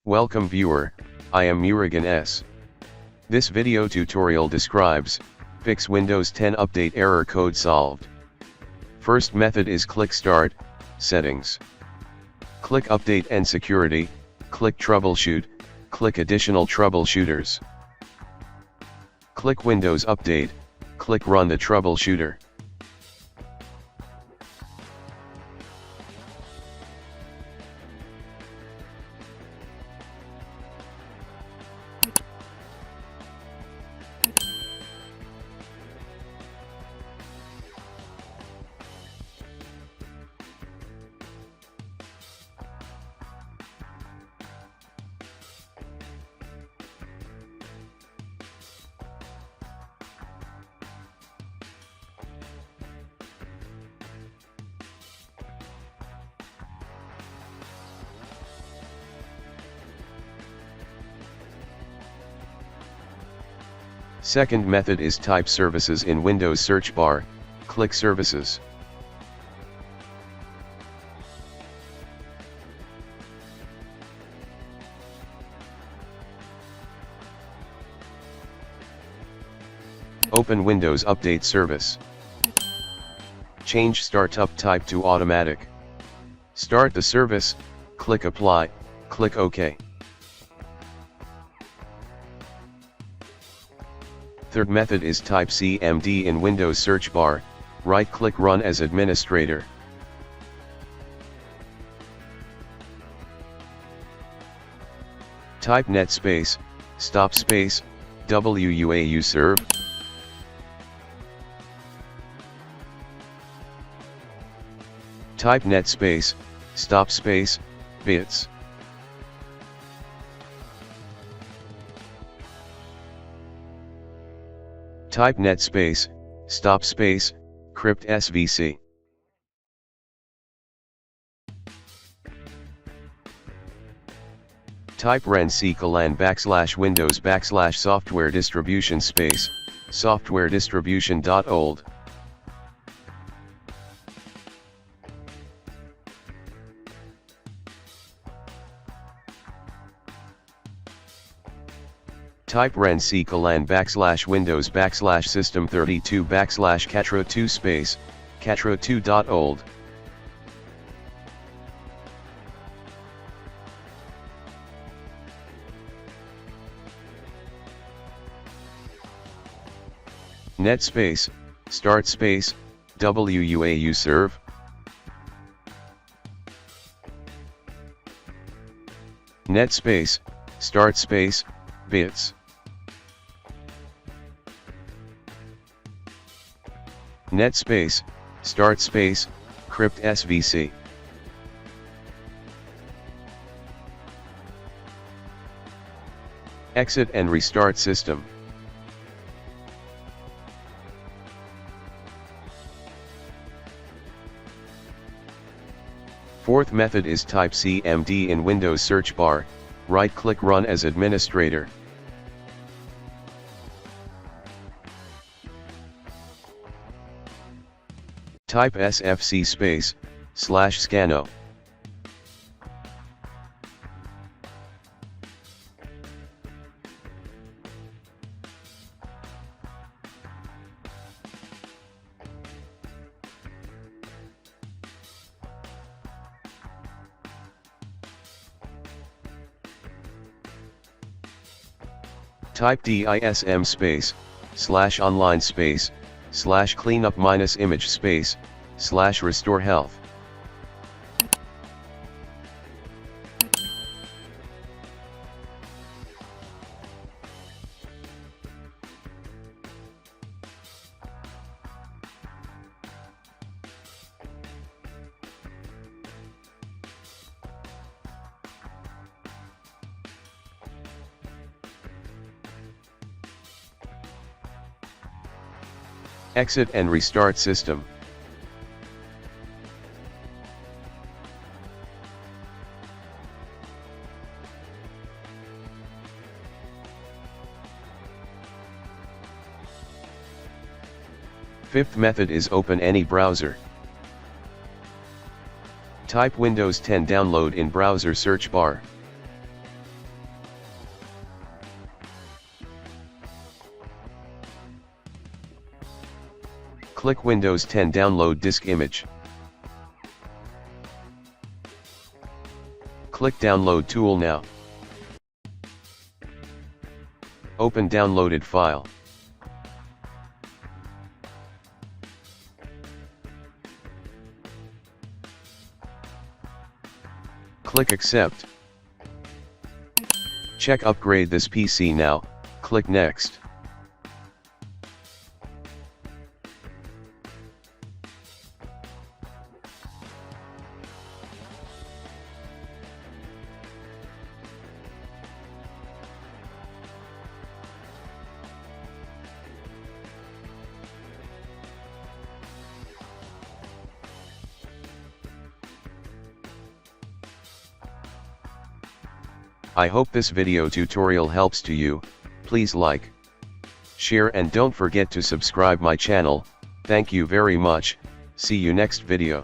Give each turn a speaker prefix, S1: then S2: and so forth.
S1: Welcome viewer, I am Murugan S. This video tutorial describes, fix Windows 10 update error code solved. First method is click Start, Settings. Click Update and Security, click Troubleshoot, click Additional Troubleshooters. Click Windows Update, click Run the Troubleshooter. Second method is type Services in Windows search bar, click Services. Open Windows Update Service. Change Startup type to Automatic. Start the service, click Apply, click OK. Third method is type CMD in Windows search bar, right-click Run as Administrator. Type net space, stop space, WUAU serve. Type net space, stop space, bits. Type net space, stop space, crypt svc. Type ren/c:\Windows software distribution space, software distribution.old. Type ren/c:\Windows system32 /catro2 space, catro2.old. Net space, start space, WUAU serve. Net space, start space, bits. Net space, start space, crypt svc. Exit and restart system. Fourth method is type CMD in Windows search bar, right-click Run as Administrator. Type sfc space, /scano. Type dism space, /online space, /cleanup -image space, /restore health. Exit and restart system. Fifth method is open any browser. Type Windows 10 download in browser search bar. Click Windows 10 Download Disk Image. Click Download tool now. Open downloaded file. Click Accept. Check Upgrade this PC now, click Next. I hope this video tutorial helps to you. Please like, share and don't forget to subscribe my channel. Thank you very much. See you next video.